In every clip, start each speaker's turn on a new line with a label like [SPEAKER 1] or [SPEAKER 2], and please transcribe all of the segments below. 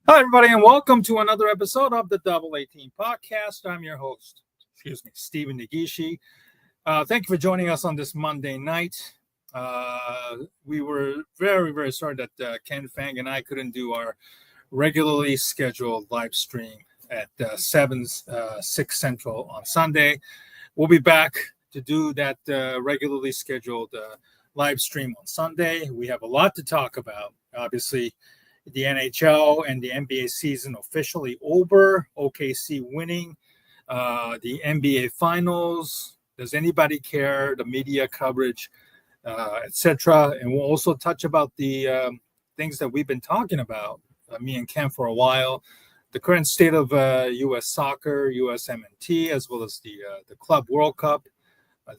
[SPEAKER 1] Hi, everybody, and welcome to another episode of the Double 18 Podcast. I'm your host, Stephen Negishi. Thank you for joining us on this Monday night. We were very, very sorry that Ken Fang and I couldn't do our regularly scheduled live stream at 6 Central on Sunday. We'll be back to do that regularly scheduled live stream on Sunday. We have a lot to talk about, obviously. The NHL and the NBA season officially over. OKC winning. The NBA Finals. Does anybody care? The media coverage, etc. And we'll also touch about the things that we've been talking about, me and Ken, for a while. The current state of U.S. soccer, USMNT, as well as the Club World Cup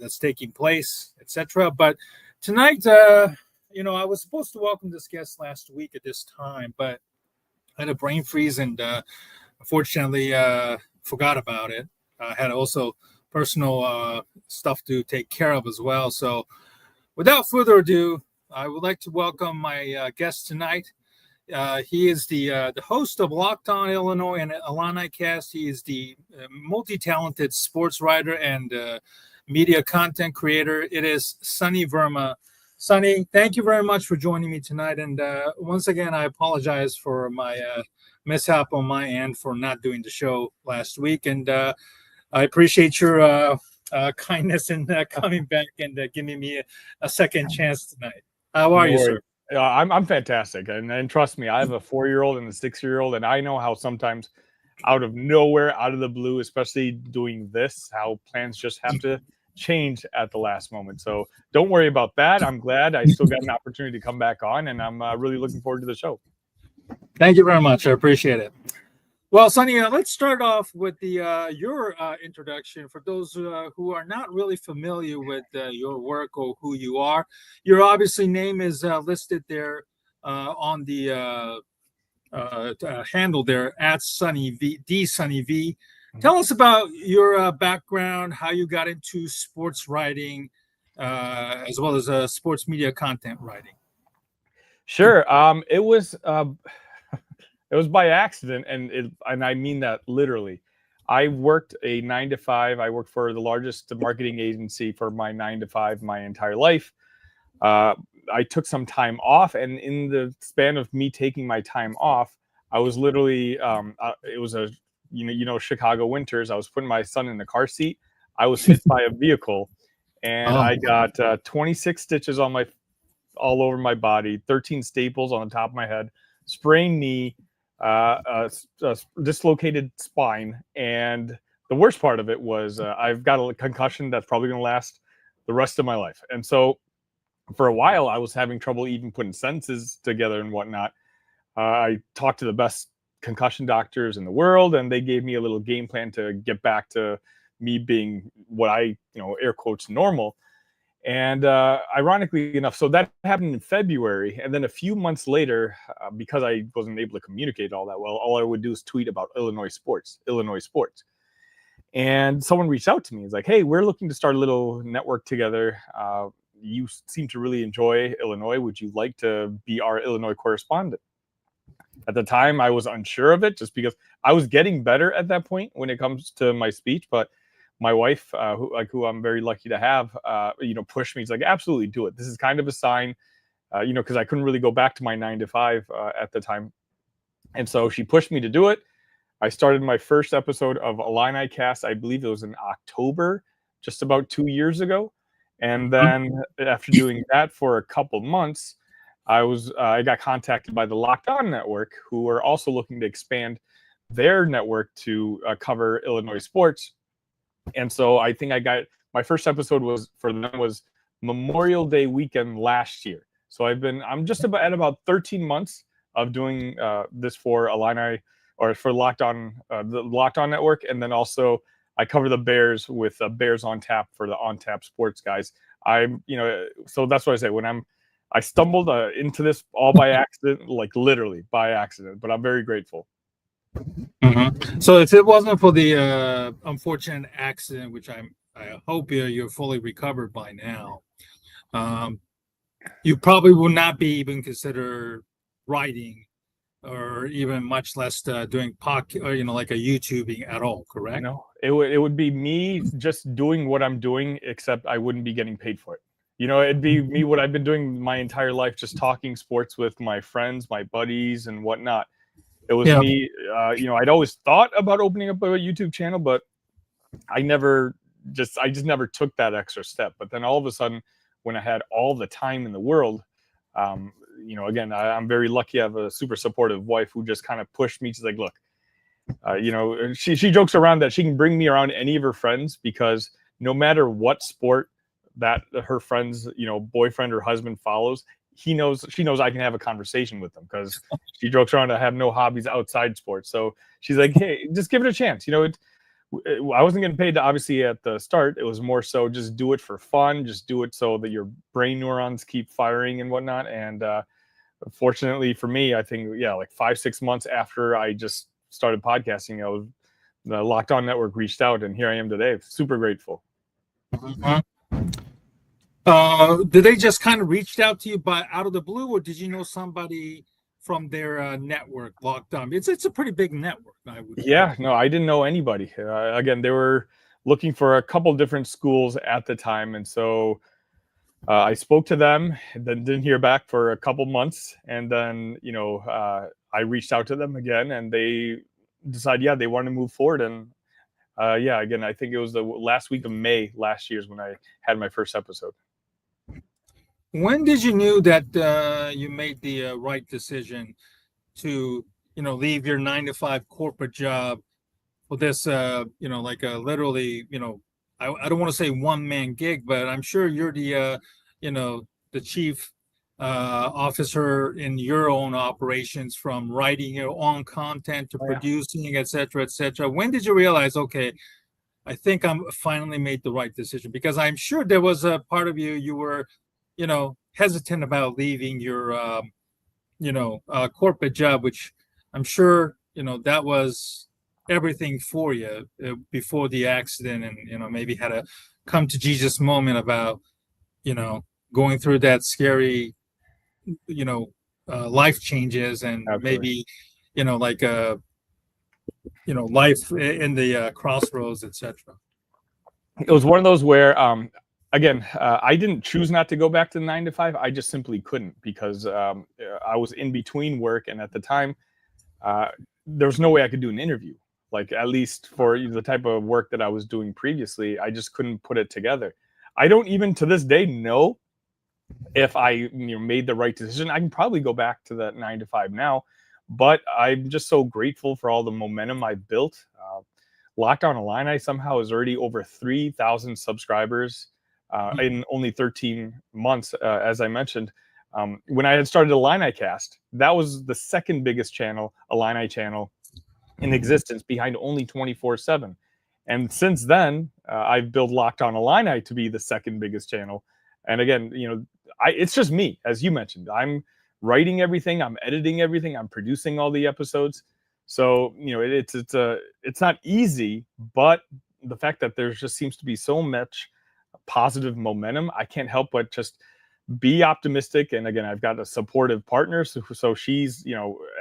[SPEAKER 1] that's taking place, etc. But tonight, I was supposed to welcome this guest last week at this time, but I had a brain freeze and unfortunately forgot about it. I had also personal stuff to take care of as well. So without further ado, I would like to welcome my guest tonight. He is the host of Locked On Illinois and Illinicast. He is the multi-talented sports writer and media content creator. It is Sunny Verma. Sunny, thank you very much for joining me tonight. And once again, I apologize for my mishap on my end for not doing the show last week. And I appreciate your kindness in coming back and giving me a second chance tonight. How are you, sir?
[SPEAKER 2] I'm fantastic. And trust me, I have a 4-year-old and a 6-year-old. And I know how sometimes out of nowhere, out of the blue, especially doing this, how plans just have to change at the last moment. So don't worry about that. I'm glad I still got an opportunity to come back on, and I'm really looking forward to the show.
[SPEAKER 1] Thank you very much. I appreciate it. Well, Sunny, let's start off with your introduction. For those who are not really familiar with your work or who you are, your obviously name is listed there on the handle there at Sunny V, Sunny V. Tell us about your background, how you got into sports writing, as well as sports media content writing.
[SPEAKER 2] Sure. It was by accident, and I mean that literally. I worked a 9-to-5. I worked for the largest marketing agency for my 9-to-5 my entire life. I took some time off, and in the span of me taking my time off, I was literally it was a Chicago winters. I was putting my son in the car seat. I was hit by a vehicle, and I got 26 stitches all over my body, 13 staples on the top of my head, sprained knee, dislocated spine, and the worst part of it was I've got a concussion that's probably going to last the rest of my life. And so for a while, I was having trouble even putting sentences together and whatnot. I talked to the best concussion doctors in the world, and they gave me a little game plan to get back to me being what I, air quotes, normal. And ironically enough, so that happened in February. And then a few months later, because I wasn't able to communicate all that well, all I would do is tweet about Illinois sports. And someone reached out to me. It's like, hey, we're looking to start a little network together. You seem to really enjoy Illinois. Would you like to be our Illinois correspondent? At the time, I was unsure of it just because I was getting better at that point when it comes to my speech. But my wife, who I'm very lucky to have, pushed me. She's like, absolutely do it. This is kind of a sign, because I couldn't really go back to my 9-to-5 at the time. And so she pushed me to do it. I started my first episode of Illinicast, I believe it was in October, just about 2 years ago. And then after doing that for a couple months, I got contacted by the Locked On Network, who are also looking to expand their network to cover Illinois sports. And so I think I got my first episode was Memorial Day weekend last year. So I'm just at about 13 months of doing this for Illini or for Locked On, the Locked On Network, and then also I cover the Bears with Bears on Tap for the On Tap Sports guys. So that's what I say when I stumbled into this all by accident, like literally by accident, but I'm very grateful.
[SPEAKER 1] Mm-hmm. So if it wasn't for the unfortunate accident, which I hope you're fully recovered by now, you probably will not be even consider writing or even much less doing podcast, or like a YouTubing at all, correct?
[SPEAKER 2] No, it would be me just doing what I'm doing, except I wouldn't be getting paid for it. It'd be me what I've been doing my entire life, just talking sports with my friends, my buddies, and whatnot. It was
[SPEAKER 1] Yeah.
[SPEAKER 2] me. I'd always thought about opening up a YouTube channel, but I just never took that extra step. But then all of a sudden, when I had all the time in the world, again, I'm very lucky. I have a super supportive wife who just kind of pushed me. She's like, look, she jokes around that she can bring me around any of her friends, because no matter what sport that her friend's boyfriend or husband follows, she knows I can have a conversation with them, because she jokes around I have no hobbies outside sports. So she's like, hey, just give it a chance. I wasn't getting paid, obviously, at the start. It was more so just do it for fun, just do it so that your brain neurons keep firing and whatnot. And fortunately for me, I think, like 5-6 months after I just started podcasting, the Locked On Network reached out, and here I am today. Super grateful.
[SPEAKER 1] Mm-hmm. Did they just kind of reached out to you out of the blue, or did you know somebody from their network, Locked On? It's a pretty big network, I would.
[SPEAKER 2] Yeah, no, I didn't know anybody. Again, they were looking for a couple different schools at the time, and so I spoke to them, and then didn't hear back for a couple months, and then I reached out to them again, and they decided, they wanted to move forward. And again, I think it was the last week of May last year is when I had my first episode.
[SPEAKER 1] When did you knew that you made the right decision to leave your 9-to-5 corporate job for this like a literally I don't want to say one-man gig, but I'm sure you're the the chief officer in your own operations, from writing your own content to producing, etc., etc. When did you realize, okay, I think I'm finally made the right decision? Because I'm sure there was a part of you were hesitant about leaving your corporate job, which I'm sure that was everything for you before the accident, and maybe had a come to Jesus moment about going through that scary life changes, and
[SPEAKER 2] Absolutely.
[SPEAKER 1] maybe like a life in the crossroads, etc.
[SPEAKER 2] It was one of those where again, I didn't choose not to go back to 9-to-5. I just simply couldn't, because I was in between work, and at the time there was no way I could do an interview. Like, at least for the type of work that I was doing previously, I just couldn't put it together. I don't even to this day know if I made the right decision. I can probably go back to that 9-to-5 now, but I'm just so grateful for all the momentum I've built. Locked On Illini somehow is already over 3,000 subscribers in only 13 months, as I mentioned. When I had started Illinicast, that was the second biggest channel, Illini channel, in existence, behind only 24/7. And since then, I've built Locked On Illini to be the second biggest channel. And again, it's just me, as you mentioned. I'm writing everything, I'm editing everything, I'm producing all the episodes. So it's not easy, but the fact that there just seems to be so much positive momentum, I can't help but just be optimistic. And again, I've got a supportive partner, so she's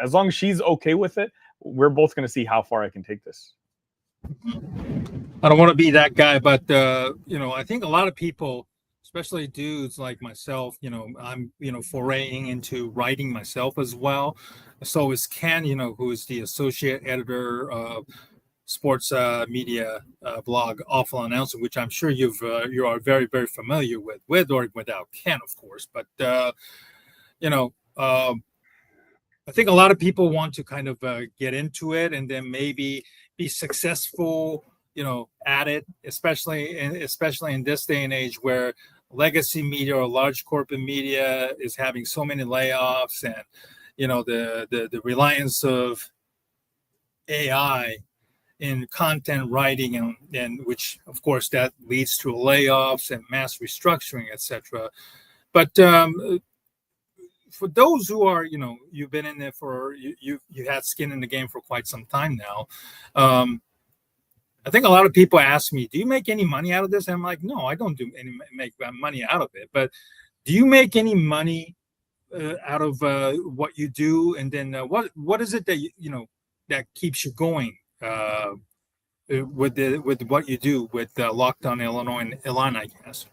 [SPEAKER 2] as long as she's okay with it, we're both going to see how far I can take this.
[SPEAKER 1] I don't want to be that guy, but I think a lot of people, especially dudes like myself, I'm foraying into writing myself as well. So is Ken, who is the associate editor of sports media blog Awful Announcing, which I'm sure you are very, very familiar with or without Ken, of course. But I think a lot of people want to kind of get into it and then maybe be successful, at it, especially in this day and age where legacy media or large corporate media is having so many layoffs, and the reliance of AI in content writing, and which of course that leads to layoffs and mass restructuring, etc. But for those who are, you've been in there you had skin in the game for quite some time now. I think a lot of people ask me, do you make any money out of this? And I'm like, no, I don't make money out of it. But do you make any money out of what you do, and then what is it that that keeps you going with what you do with Locked On Illinois and Illinicast?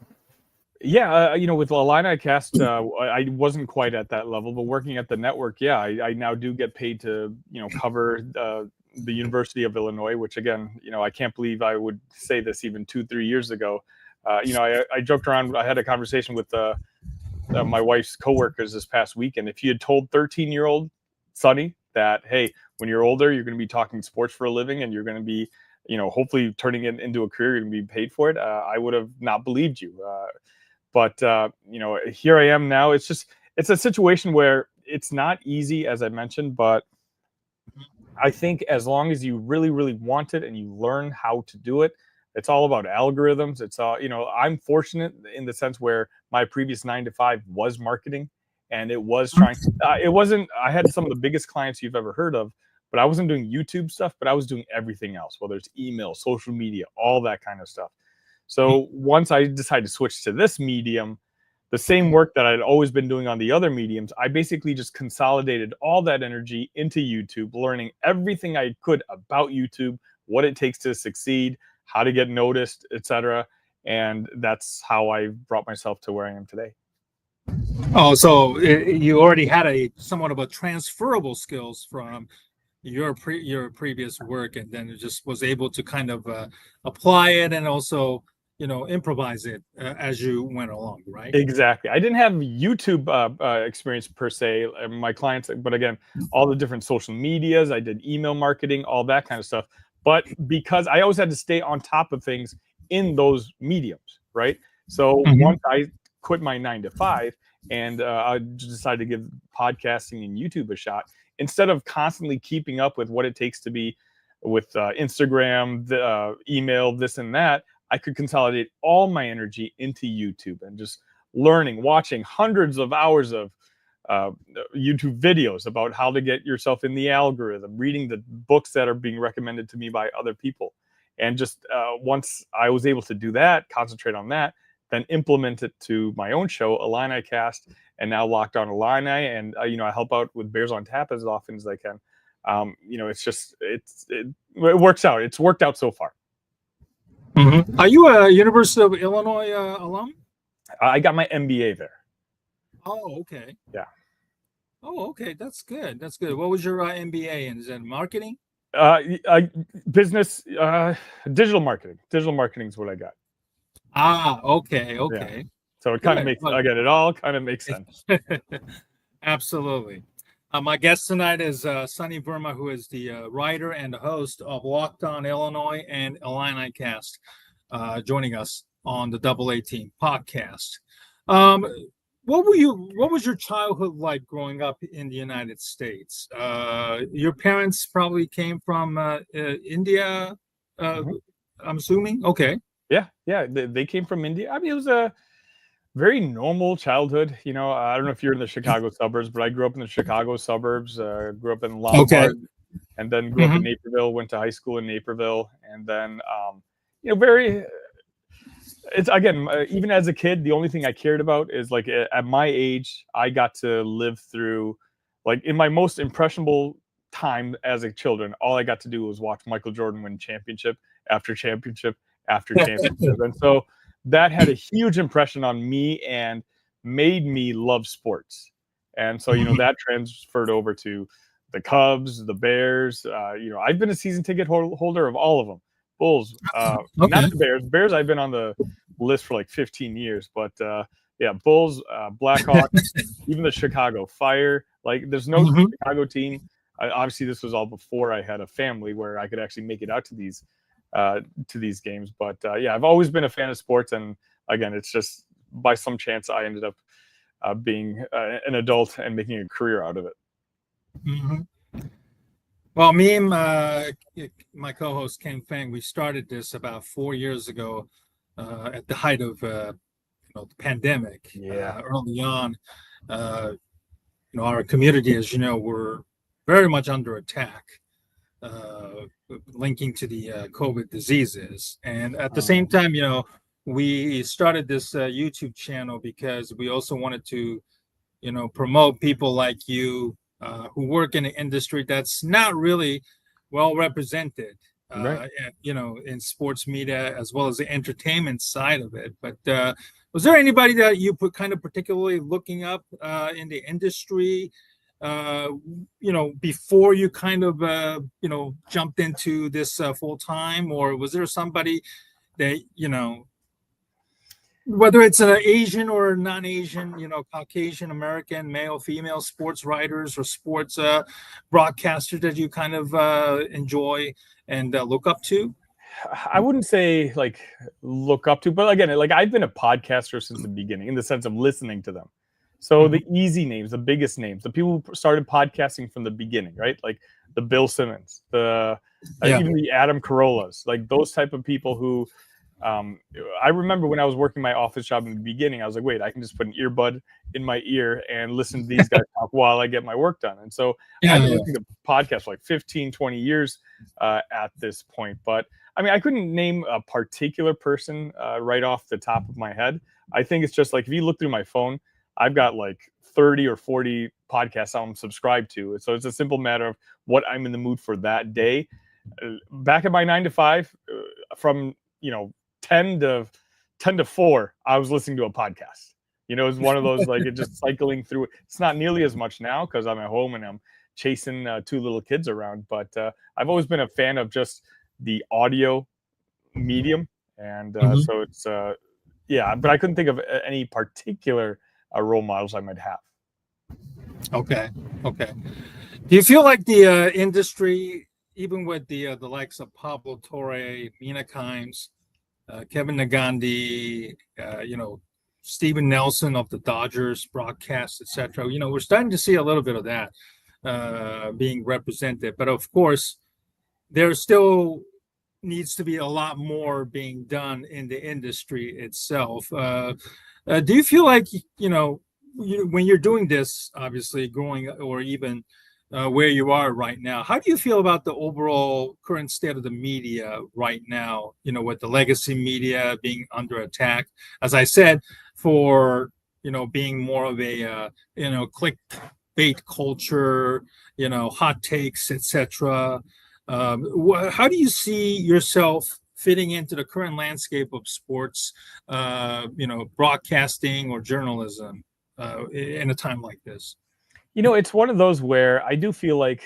[SPEAKER 2] Yeah, with Illini Cast, I wasn't quite at that level, but working at the network, yeah, I now do get paid to, cover the University of Illinois, which again, I can't believe I would say this even 2-3 years ago. I joked around. I had a conversation with my wife's coworkers this past weekend. If you had told 13-year-old Sunny that, hey, when you're older, you're going to be talking sports for a living and you're going to be, hopefully turning it into a career, you're going to be paid for it, I would have not believed you. But here I am now. It's a situation where it's not easy, as I mentioned, but I think as long as you really, really want it and you learn how to do it, it's all about algorithms. It's all, I'm fortunate in the sense where my previous 9-to-5 was marketing, and it was I had some of the biggest clients you've ever heard of, but I wasn't doing YouTube stuff, but I was doing everything else, whether it's email, social media, all that kind of stuff. So once I decided to switch to this medium, the same work that I'd always been doing on the other mediums, I basically just consolidated all that energy into YouTube, learning everything I could about YouTube, what it takes to succeed, how to get noticed, etc. And that's how I brought myself to where I am today.
[SPEAKER 1] Oh, so you already had somewhat of a transferable skills from your previous work, and then it just was able to kind of apply it and also improvise it as you went along, right?
[SPEAKER 2] Exactly. I didn't have YouTube experience per se, my clients, but again, all the different social medias, I did email marketing, all that kind of stuff. But because I always had to stay on top of things in those mediums, right? So once I quit my 9-to-5 and I decided to give podcasting and YouTube a shot, instead of constantly keeping up with what it takes to be with Instagram, email, this and that, I could consolidate all my energy into YouTube and just learning, watching hundreds of hours of YouTube videos about how to get yourself in the algorithm, reading the books that are being recommended to me by other people. And just once I was able to do that, concentrate on that, then implement it to my own show, Illinicast, and now Locked On Illini. And, I help out with Bears on Tap as often as I can. It works out. It's worked out so far.
[SPEAKER 1] Mm-hmm. Are you a University of Illinois alum?
[SPEAKER 2] I got my MBA there.
[SPEAKER 1] Oh, okay.
[SPEAKER 2] Yeah.
[SPEAKER 1] Oh, okay. That's good. That's good. What was your MBA in? Is it marketing?
[SPEAKER 2] Business, digital marketing. Digital marketing is what I got.
[SPEAKER 1] Ah, okay. Okay.
[SPEAKER 2] Yeah. So it kind of makes, again, it all kind of makes sense.
[SPEAKER 1] Absolutely. My guest tonight is Sunny Verma, who is the writer and the host of Locked On Illinois and Illinicast, joining us on the Double A Team podcast. What was your childhood like growing up in the United States? Your parents probably came from India, I'm assuming. Okay.
[SPEAKER 2] Yeah. They came from India. I mean, it was a very normal childhood. I don't know if you're in the Chicago suburbs, but I grew up in the Chicago suburbs. Grew up in Lombard, and then grew up in Naperville. Went to high school in Naperville, and then it's again, even as a kid, the only thing I cared about is like at my age, I got to live through, like in my most impressionable time as a children, all I got to do was watch Michael Jordan win championship after championship after championship, and so that had a huge impression on me and made me love sports. And so, that transferred over to the Cubs, the Bears. I've been a season ticket holder of all of them. Bulls, not the Bears. Bears, I've been on the list for like 15 years. But Bulls, Blackhawks, even the Chicago Fire. Like, there's no Chicago team. Obviously, this was all before I had a family where I could actually make it out to these games. But I've always been a fan of sports, and again, it's just by some chance I ended up being an adult and making a career out of it.
[SPEAKER 1] Well, me and my co-host Ken Fang, we started this about 4 years ago at the height of the pandemic. Early on, our community, as you know, were very much under attack, linking to the COVID diseases. And at the same time, we started this YouTube channel because we also wanted to promote people like you who work in an industry that's not really well represented,
[SPEAKER 2] Right.
[SPEAKER 1] in sports media as well as the entertainment side of it. But was there anybody that you put kind of particularly looking up in the industry, before you kind of, jumped into this full time, or was there somebody that, whether it's an Asian or non-Asian, Caucasian, American, male, female sports writers or sports broadcasters that you kind of enjoy and look up to?
[SPEAKER 2] I wouldn't say like look up to, but again, like I've been a podcaster since the beginning in the sense of listening to them. So the easy names, the biggest names, the people who started podcasting from the beginning, right? Like the Bill Simmons, even the Adam Carollas, like those type of people who, I remember when I was working my office job in the beginning, I was like, wait, I can just put an earbud in my ear and listen to these guys talk while I get my work done. And so I've been listening to podcasts for like 15, 20 years at this point. But I mean, I couldn't name a particular person right off the top of my head. I think it's just like, if you look through my phone, I've got like 30 or 40 podcasts I'm subscribed to. So it's a simple matter of what I'm in the mood for that day. Back at my 9 to 5, from 10 to 4, I was listening to a podcast. It's one of those, like, it just cycling through. It's not nearly as much now because I'm at home and I'm chasing 2 little kids around. But I've always been a fan of just the audio medium. And so it's, but I couldn't think of any particular role models I might have.
[SPEAKER 1] Okay. Do you feel like the industry, even with the likes of Pablo Torre, Mina Kimes, Kevin Nagandi, Steven Nelson of the Dodgers broadcast, etc. We're starting to see a little bit of that being represented, but of course, there still needs to be a lot more being done in the industry itself. Do you feel like when you're doing this, obviously growing, or even where you are right now, how do you feel about the overall current state of the media right now, with the legacy media being under attack, as I said, for, being more of a, clickbait culture, hot takes, etc. How do you see yourself fitting into the current landscape of sports, broadcasting or journalism in a time like this?
[SPEAKER 2] It's one of those where I do feel like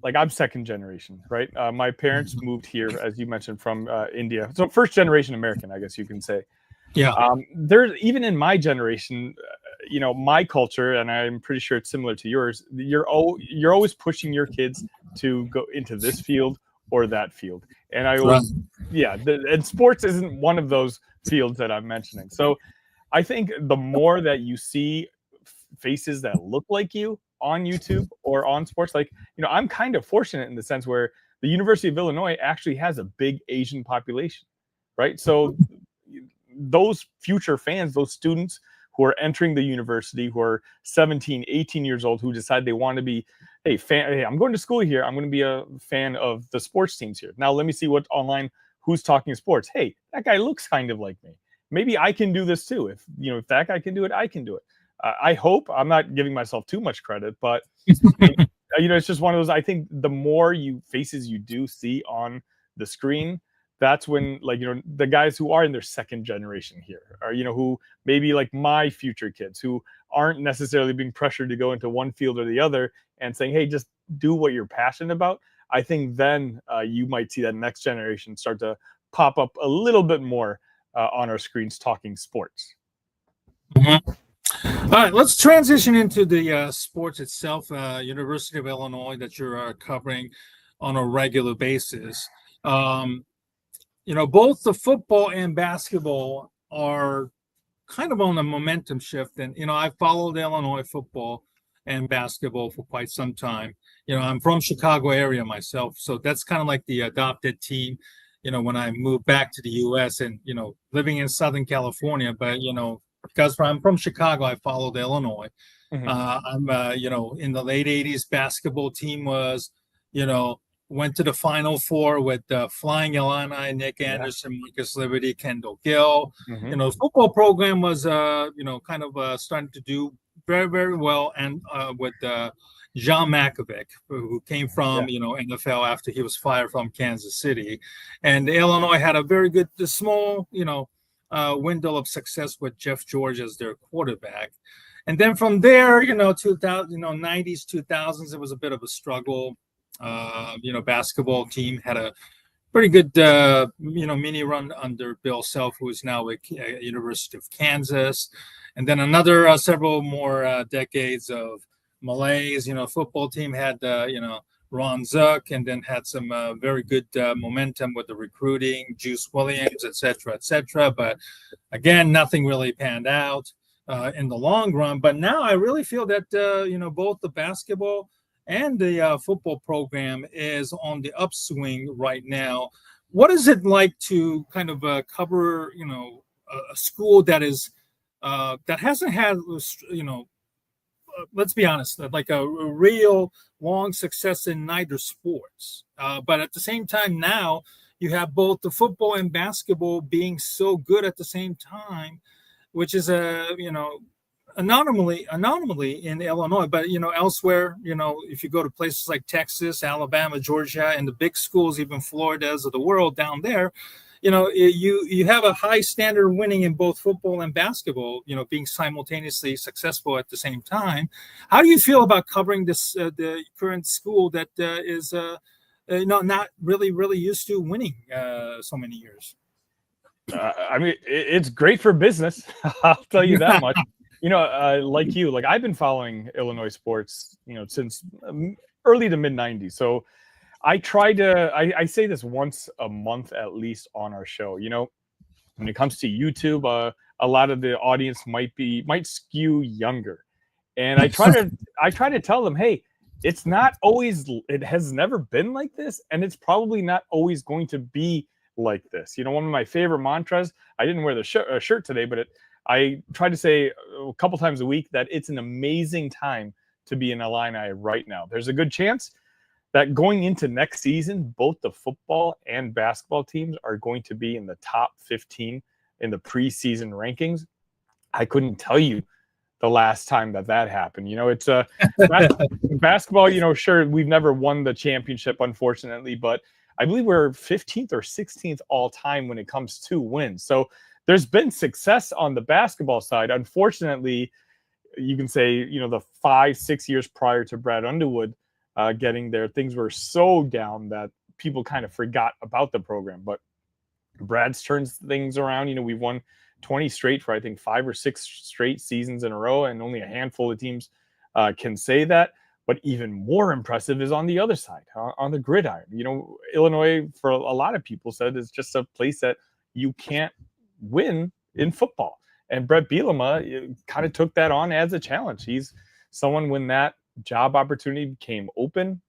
[SPEAKER 2] I'm second generation, right? My parents moved here, as you mentioned, from India. So first generation American, I guess you can say.
[SPEAKER 1] Yeah.
[SPEAKER 2] There's, even in my generation, my culture, and I'm pretty sure it's similar to yours, you're always pushing your kids to go into this field or that field. And I always, and sports isn't one of those fields that I'm mentioning. So I think the more that you see faces that look like you on YouTube or on sports, like, I'm kind of fortunate in the sense where the University of Illinois actually has a big Asian population, right? So those future fans, those students who are entering the university, who are 17, 18 years old, who decide they want to be, hey, I'm going to school here, I'm going to be a fan of the sports teams here. Now let me see what online, who's talking sports. Hey, that guy looks kind of like me. Maybe I can do this too. If that guy can do it, I can do it. I hope. I'm not giving myself too much credit, but it's just one of those. I think the more faces you do see on the screen, that's when, like, the guys who are in their second generation here, or who maybe like my future kids who aren't necessarily being pressured to go into one field or the other and saying, hey, just do what you're passionate about. I think then you might see that next generation start to pop up a little bit more on our screens talking sports.
[SPEAKER 1] Mm-hmm. All right, let's transition into the sports itself. University of Illinois that you're covering on a regular basis. Both the football and basketball are kind of on a momentum shift. And, I've followed Illinois football and basketball for quite some time. I'm from Chicago area myself, so that's kind of like the adopted team, when I moved back to the U.S. and, living in Southern California. But, because I'm from Chicago, I followed Illinois. Mm-hmm. I'm, in the late 80s, basketball team was, went to the Final Four with Flying Illini, Nick Anderson, Marcus Liberty, Kendall Gill. Mm-hmm. The football program was, kind of starting to do very, very well, and with John Malkovich, who came from NFL after he was fired from Kansas City, and Illinois had a very good, small window of success with Jeff George as their quarterback. And then from there, 2000, 90s, 2000s, it was a bit of a struggle. Basketball team had a pretty good, mini run under Bill Self, who is now with University of Kansas. And then another several more decades of malaise. Football team had, Ron Zook, and then had some very good momentum with the recruiting, Juice Williams, et cetera. But again, nothing really panned out in the long run. But now I really feel that, both the basketball and the football program is on the upswing right now. What is it like to kind of cover, a school that is that hasn't had, let's be honest, like a real long success in neither sports. But at the same time, now you have both the football and basketball being so good at the same time, which is anomaly in Illinois. But elsewhere, if you go to places like Texas, Alabama, Georgia, and the big schools, even Florida's of the world down there, you have a high standard of winning in both football and basketball, being simultaneously successful at the same time. How do you feel about covering this the current school that is not really used to winning so many years?
[SPEAKER 2] I mean, it's great for business. I'll tell you that much. Like I've been following Illinois sports, since early to mid 90s. So I try to, I say this once a month at least on our show. When it comes to YouTube, a lot of the audience might skew younger, and I try to tell them, hey, it has never been like this, and it's probably not always going to be like this. One of my favorite mantras, I didn't wear the shirt today, but I try to say a couple times a week that it's an amazing time to be an Illini right now. There's a good chance that going into next season, both the football and basketball teams are going to be in the top 15 in the preseason rankings. I couldn't tell you the last time that happened. It's basketball, sure, we've never won the championship, unfortunately, but I believe we're 15th or 16th all time when it comes to wins. So there's been success on the basketball side. Unfortunately, you can say, the 5-6 years prior to Brad Underwood getting there, things were so down that people kind of forgot about the program. But Brad's turned things around. We've won 20 straight for, I think, 5 or 6 straight seasons in a row, and only a handful of teams can say that. But even more impressive is on the other side, on the gridiron. Illinois, for a lot of people, said is just a place that you can't win in football. And Brett Bielema kind of took that on as a challenge. He's someone, when that job opportunity became open,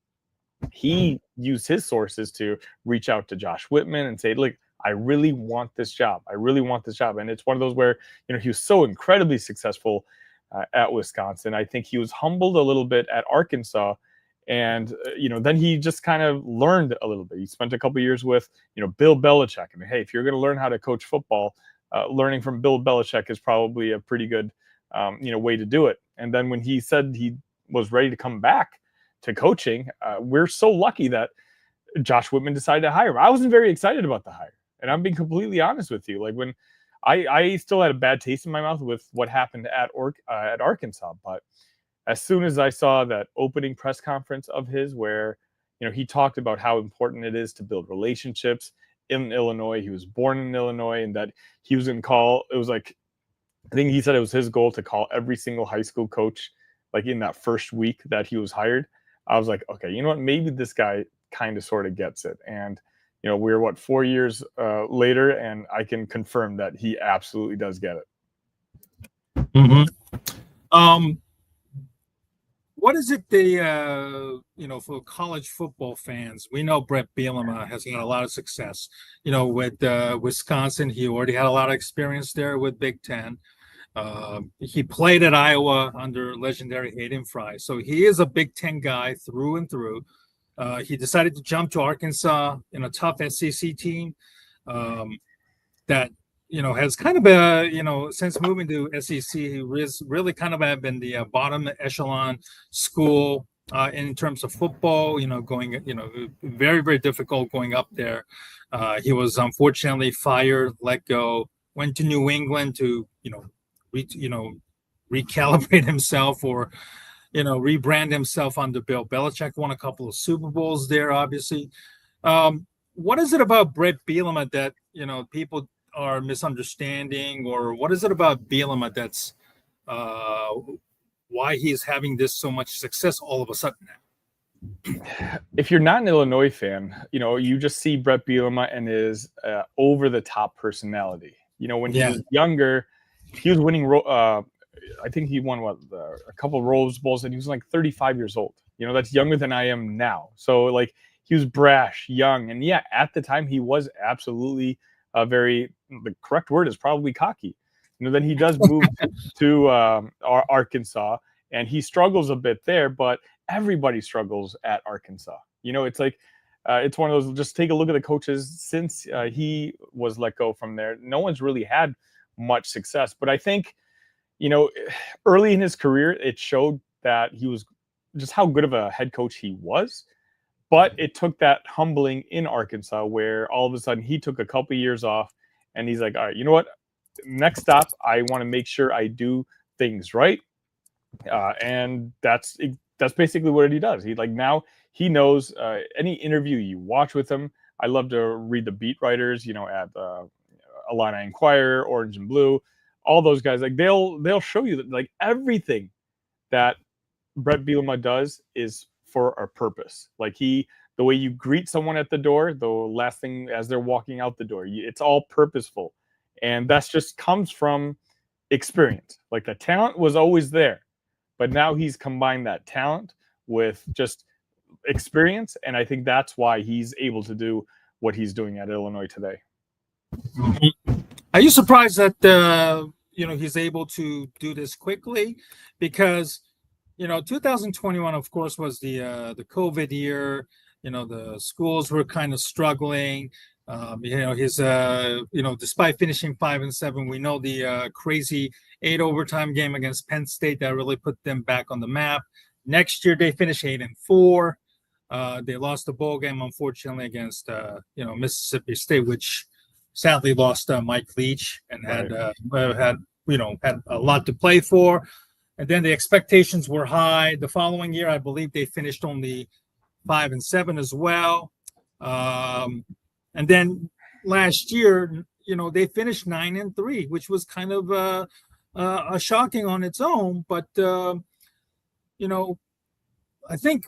[SPEAKER 2] he used his sources to reach out to Josh Whitman and say, look, I really want this job. And it's one of those where, he was so incredibly successful at Wisconsin. I think he was humbled a little bit at Arkansas. And, then he just kind of learned a little bit. He spent a couple of years with, Bill Belichick. I mean, hey, if you're going to learn how to coach football, learning from Bill Belichick is probably a pretty good, way to do it. And then when he said he was ready to come back to coaching, we're so lucky that Josh Whitman decided to hire him. I wasn't very excited about the hire. And I'm being completely honest with you. Like, when I still had a bad taste in my mouth with what happened at Arkansas. But as soon as I saw that opening press conference of his where, he talked about how important it is to build relationships in Illinois. He was born in Illinois, and that he was going to call, it was like, I think he said it was his goal to call every single high school coach like in that first week that he was hired. I was like, okay, you know what? Maybe this guy kind of sort of gets it. And we're 4 years later, and I can confirm that he absolutely does get it.
[SPEAKER 1] Mm-hmm. What is it for college football fans? We know Brett Bielema has had a lot of success, with Wisconsin. He already had a lot of experience there with Big Ten. He played at Iowa under legendary Hayden Fry. So he is a Big Ten guy through and through. He decided to jump to Arkansas in a tough SEC team that has kind of a, since moving to SEC, he really kind of been the bottom echelon school in terms of football, going, very, very difficult going up there. He was unfortunately fired, let go, went to New England to, recalibrate himself or, rebrand himself under Bill Belichick, won a couple of Super Bowls there, obviously. What is it about Brett Bielema that, people are misunderstanding, or what is it about Bielema that's why he's having this so much success all of a sudden now?
[SPEAKER 2] If you're not an Illinois fan, you just see Brett Bielema and his over-the-top personality. When he was younger, he was winning. I think he won a couple of Rose Bowls, and he was like 35 years old. That's younger than I am now. So like he was brash, young, and yeah, at the time he was absolutely the correct word is probably cocky. Then he does move to Arkansas, and he struggles a bit there, but everybody struggles at Arkansas. It's like it's one of those. Just take a look at the coaches since he was let go from there. No one's really had much success, but I think early in his career, it showed that he was just how good of a head coach he was. But it took that humbling in Arkansas where all of a sudden he took a couple of years off and he's like, all right, you know what? Next stop, I want to make sure I do things right. And that's basically what he does. Now he knows any interview you watch with him. I love to read the beat writers, at Illini Inquirer, Orange and Blue, all those guys. Like they'll show you that like everything that Brett Bielema does is for a purpose. Like the way you greet someone at the door, the last thing as they're walking out the door, it's all purposeful. And that's just comes from experience. Like the talent was always there, but now he's combined that talent with just experience. And I think that's why he's able to do what he's doing at Illinois today.
[SPEAKER 1] Are you surprised that, he's able to do this quickly? Because 2021, of course, was the COVID year. The schools were kind of struggling. Despite finishing 5-7, we know the crazy 8 overtime game against Penn State that really put them back on the map. Next year, they finished 8-4. They lost the bowl game, unfortunately, against Mississippi State, which sadly lost Mike Leach and had a lot to play for. And then the expectations were high. The following year, I believe they finished only 5-7 as well. And then last year, they finished 9-3, which was kind of a shocking on its own. But I think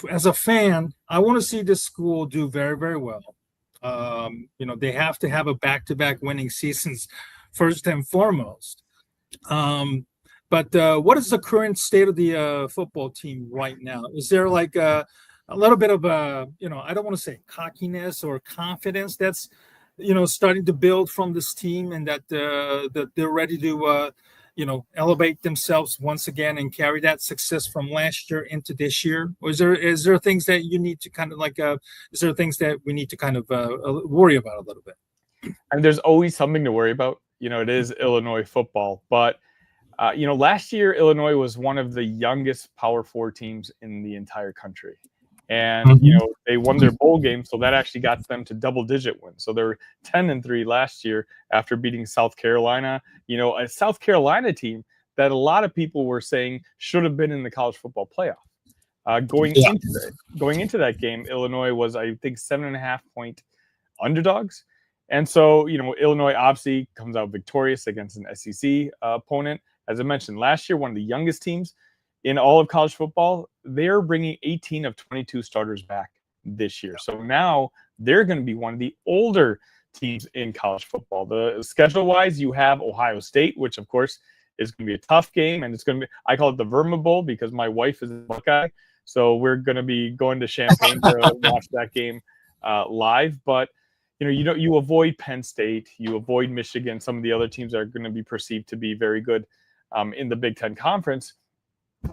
[SPEAKER 1] as a fan, I want to see this school do very, very well. They have to have a back-to-back winning seasons first and foremost. But what is the current state of the football team right now? Is there like a little bit of I don't want to say cockiness or confidence that's, starting to build from this team, and that they're ready to, elevate themselves once again and carry that success from last year into this year? Or is there things that you need to kind of is there things that we need to kind of worry about a little bit?
[SPEAKER 2] And there's always something to worry about. It is Illinois football, but last year, Illinois was one of the youngest Power 4 teams in the entire country. And, they won their bowl game, so that actually got them to double-digit wins. So they were 10-3 last year after beating South Carolina, a South Carolina team that a lot of people were saying should have been in the college football playoff. Going into that game, Illinois was, I think, 7.5-point underdogs. And so, Illinois obviously comes out victorious against an SEC opponent. As I mentioned, last year, one of the youngest teams in all of college football, they're bringing 18 of 22 starters back this year. So now they're going to be one of the older teams in college football. The schedule-wise, you have Ohio State, which, of course, is going to be a tough game. And it's going to be, I call it the Verma Bowl because my wife is a Buckeye. So we're going to be going to Champaign to watch that game live. But, you avoid Penn State, you avoid Michigan, some of the other teams that are going to be perceived to be very good in the Big Ten Conference.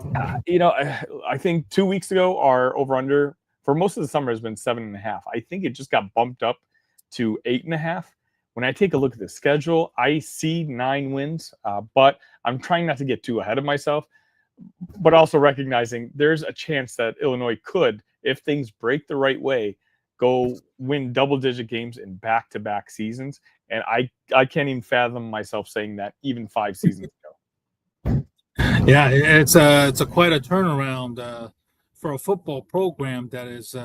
[SPEAKER 2] I think 2 weeks ago, our over-under for most of the summer has been 7.5. I think it just got bumped up to 8.5, when I take a look at the schedule, I see 9 wins, but I'm trying not to get too ahead of myself, but also recognizing there's a chance that Illinois could, if things break the right way, go win double-digit games in back-to-back seasons. And I can't even fathom myself saying that even 5 seasons ago.
[SPEAKER 1] Yeah, it's quite a turnaround for a football program that is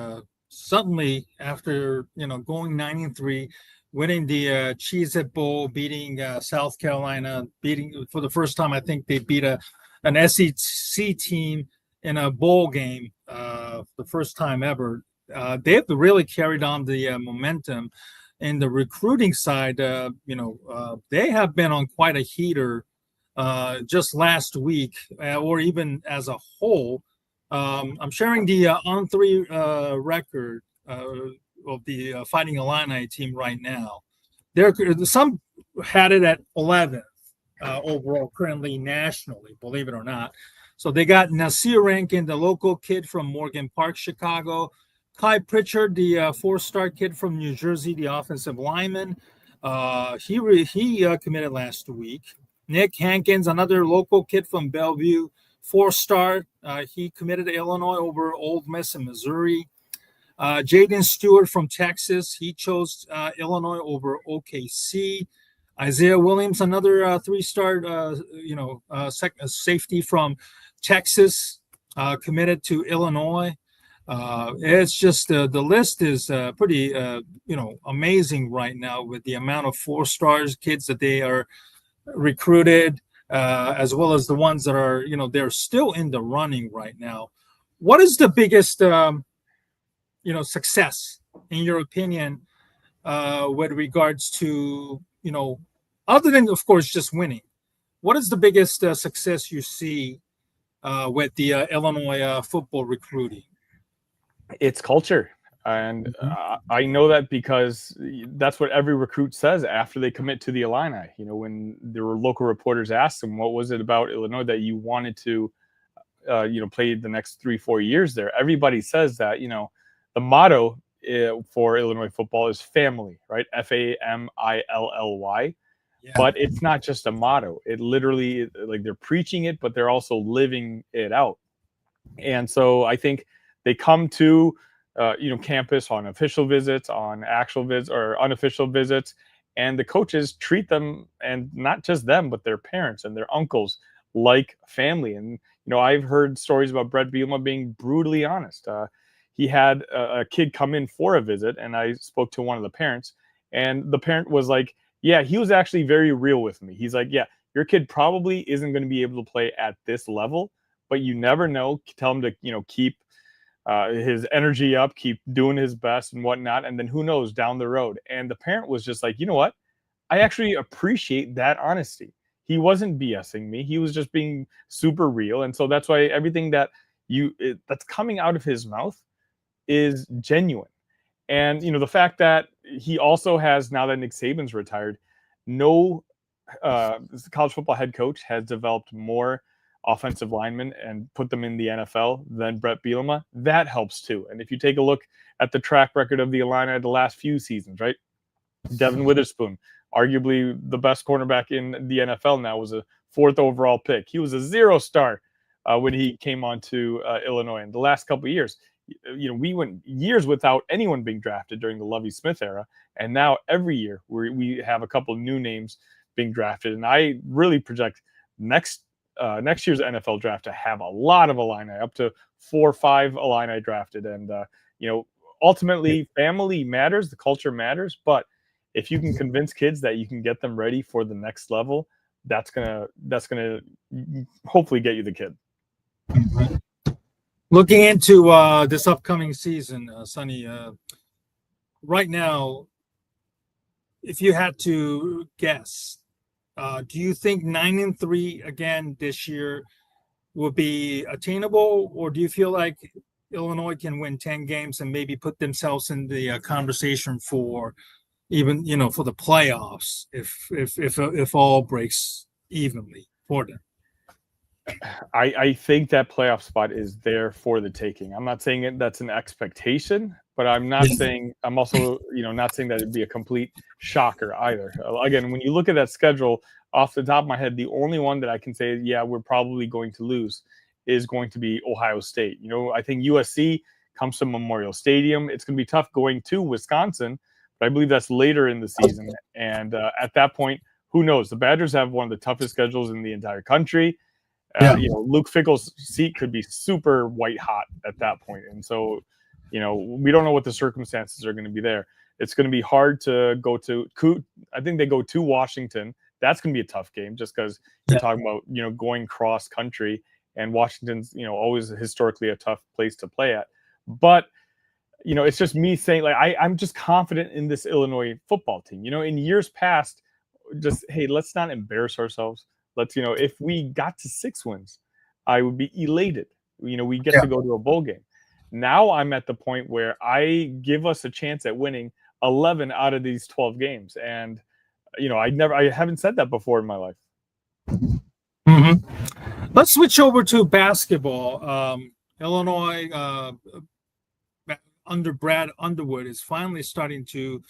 [SPEAKER 1] suddenly, after going 9-3, winning the Cheez-It Bowl, beating South Carolina, beating for the first time. I think they beat an SEC team in a bowl game, the first time ever. They've really carried on the momentum. In the recruiting side, they have been on quite a heater just last week, or even as a whole. I'm sharing the on-3 record of the Fighting Illini team right now. Some had it at 11th overall, currently nationally, believe it or not. So they got Nasir Rankin, the local kid from Morgan Park, Chicago. Kai Pritchard, the 4-star kid from New Jersey, the offensive lineman. He committed last week. Nick Hankins, another local kid from Bellevue, 4-star. He committed to Illinois over Ole Miss in Missouri. Jaden Stewart from Texas. He chose Illinois over OKC. Isaiah Williams, another 3-star, safety from Texas, committed to Illinois. It's just the list is pretty, amazing right now with the amount of 4-stars kids that they are recruited, as well as the ones that are, they're still in the running right now. What is the biggest, success in your opinion, with regards to, other than of course just winning? What is the biggest success you see with the Illinois football recruiting?
[SPEAKER 2] It's culture. And I know that because that's what every recruit says after they commit to the Illini. When there were local reporters asked them, what was it about Illinois that you wanted to, play the next 3-4 years there? Everybody says that, the motto for Illinois football is family, right? FAMILLY. Yeah. But it's not just a motto. It literally, like, they're preaching it, but they're also living it out. And so I think they come to campus on official visits, on actual visits or unofficial visits, and the coaches treat them, and not just them, but their parents and their uncles, like family. And I've heard stories about Brett Bielema being brutally honest. He had a kid come in for a visit, and I spoke to one of the parents, and the parent was like, yeah, he was actually very real with me. He's like, yeah, your kid probably isn't going to be able to play at this level, but you never know. Tell him to keep his energy up, keep doing his best and whatnot. And then who knows down the road. And the parent was just like, you know what? I actually appreciate that honesty. He wasn't BSing me. He was just being super real. And so that's why everything that that's coming out of his mouth is genuine. And, the fact that he also has, now that Nick Saban's retired, no college football head coach has developed more offensive linemen and put them in the NFL than Brett Bielema. That helps too. And if you take a look at the track record of the Illini the last few seasons, right? Devin Witherspoon, arguably the best cornerback in the NFL now, was a 4th overall pick. He was a 0-star when he came on to Illinois. In the last couple of years, we went years without anyone being drafted during the Lovie Smith era. And now every year we have a couple of new names being drafted. And I really project next year's NFL draft to have a lot of Illini, up to 4 or 5 Illini drafted. And, ultimately family matters, the culture matters, but if you can convince kids that you can get them ready for the next level, that's gonna hopefully get you the kid.
[SPEAKER 1] Mm-hmm. Looking into this upcoming season, Sunny, right now, if you had to guess, do you think 9-3 again this year will be attainable, or do you feel like Illinois can win 10 games and maybe put themselves in the conversation for even for the playoffs if all breaks evenly for them?
[SPEAKER 2] I think that playoff spot is there for the taking. I'm not saying that's an expectation, but I'm also, not saying that it'd be a complete shocker either. Again, when you look at that schedule off the top of my head, the only one that I can say, yeah, we're probably going to lose is going to be Ohio State. I think USC comes to Memorial Stadium. It's going to be tough going to Wisconsin, but I believe that's later in the season. And at that point, who knows? The Badgers have one of the toughest schedules in the entire country. Luke Fickell's seat could be super white hot at that point. And so, we don't know what the circumstances are going to be there. It's going to be hard to go to. I think they go to Washington. That's going to be a tough game just because you're talking about, going cross country, and Washington's, always historically a tough place to play at. But, it's just me saying, like, I'm just confident in this Illinois football team. In years past, just, hey, let's not embarrass ourselves. Let's, if we got to 6 wins, I would be elated. We get to go to a bowl game. Now I'm at the point where I give us a chance at winning 11 out of these 12 games. And, I haven't said that before in my life.
[SPEAKER 1] Mm-hmm. Let's switch over to basketball. Illinois, under Brad Underwood, is finally starting to,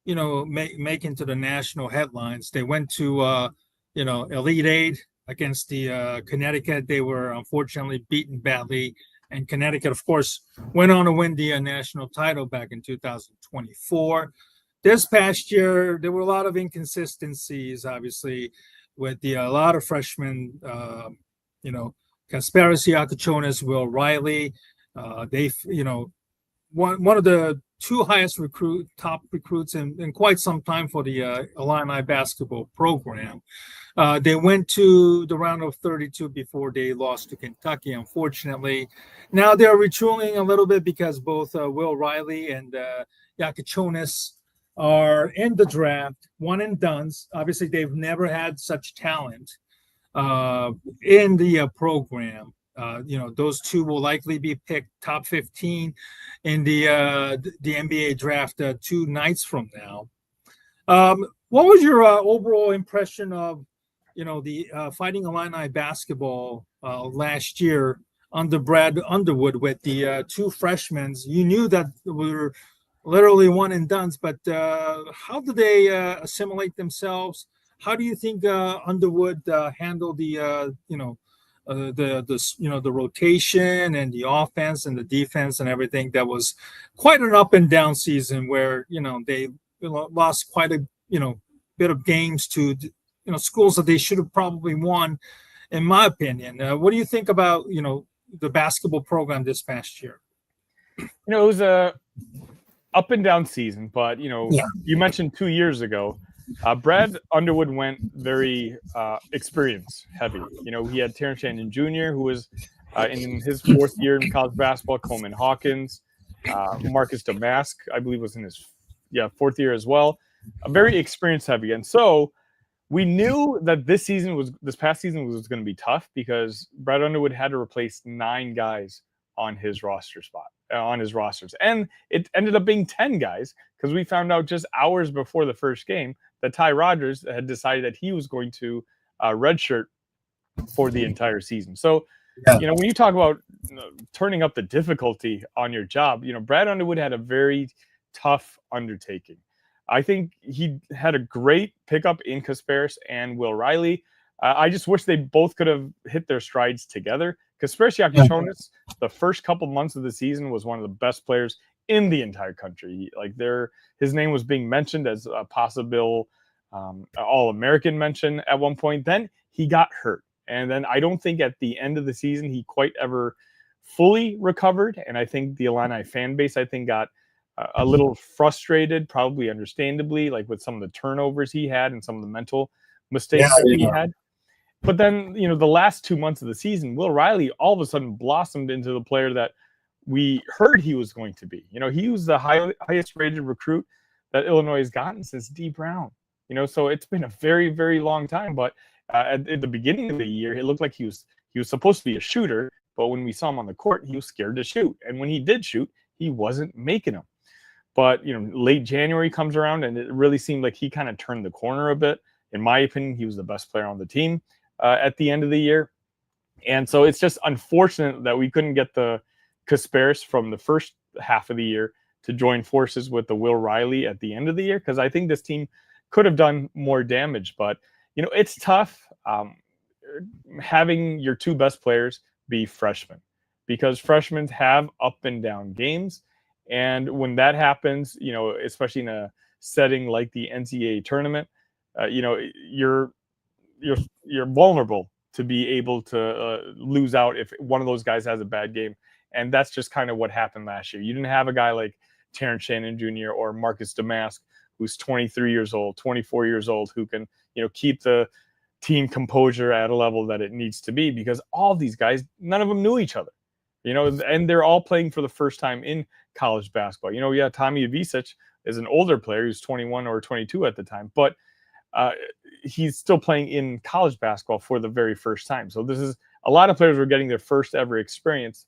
[SPEAKER 1] make into the national headlines. They went to, Elite Eight against the Connecticut. They were unfortunately beaten badly. And Connecticut, of course, went on to win the national title back in 2024. This past year, there were a lot of inconsistencies, obviously, with a lot of freshmen, Conspiracy Akachonis, Will Riley. They, one of the 2 highest top recruits in quite some time for the Illini basketball program. They went to the round of 32 before they lost to Kentucky, unfortunately. Now they're retooling a little bit because both Will Riley and Yakachonis are in the draft, one and dones. Obviously, they've never had such talent in the program. Those 2 will likely be picked top 15 in the NBA draft 2 nights from now. What was your overall impression of, the Fighting Illini basketball last year under Brad Underwood with the 2 freshmen? You knew that were literally one and dones, but how do they assimilate themselves? How do you think Underwood handled the the rotation and the offense and the defense and everything? That was quite an up and down season where they lost quite a bit of games to schools that they should have probably won, in my opinion. What do you think about the basketball program this past year?
[SPEAKER 2] It was a up and down season, but you mentioned 2 years ago, Brad Underwood went very experience heavy. He had Terrence Shannon Jr., who was in his 4th year in college basketball, Coleman Hawkins, Marcus Damask, I believe, was in his 4th year as well. Very experience heavy. And so we knew that this past season was going to be tough because Brad Underwood had to replace 9 guys on his rosters. And it ended up being 10 guys because we found out just hours before the first game that Ty Rodgers had decided that he was going to redshirt for the entire season. So, when you talk about turning up the difficulty on your job, Brad Underwood had a very tough undertaking. I think he had a great pickup in Kasparis and Will Riley. I just wish they both could have hit their strides together. Kasparis Yakachonis, the first couple months of the season, was one of the best players in the entire country. His name was being mentioned as a possible All-American mention at one point. Then he got hurt. And then I don't think at the end of the season he quite ever fully recovered. And I think the Illini fan base, got a little frustrated, probably understandably, with some of the turnovers he had and some of the mental mistakes that he had. But then, the last 2 months of the season, Will Riley all of a sudden blossomed into the player that we heard he was going to be. He was the highest rated recruit that Illinois has gotten since D. Brown. So it's been a very, very long time. But at the beginning of the year, it looked like he was supposed to be a shooter. But when we saw him on the court, he was scared to shoot. And when he did shoot, he wasn't making them. But, late January comes around, and it really seemed like he kind of turned the corner a bit. In my opinion, he was the best player on the team at the end of the year. And so it's just unfortunate that we couldn't get the Kasparis from the first half of the year to join forces with the Will Riley at the end of the year, because I think this team could have done more damage. But, it's tough having your two best players be freshmen, because freshmen have up and down games. And when that happens, especially in a setting like the NCAA tournament, you're vulnerable to be able to lose out if one of those guys has a bad game. And that's just kind of what happened last year. You didn't have a guy like Terrence Shannon Jr. or Marcus Damask, who's 23 years old, 24 years old, who can, keep the team composure at a level that it needs to be, because all these guys, none of them knew each other, and they're all playing for the first time in college basketball. Tommy Ivisic is an older player. He's 21 or 22 at the time, but he's still playing in college basketball for the very first time. So this is a lot of players were getting their first ever experience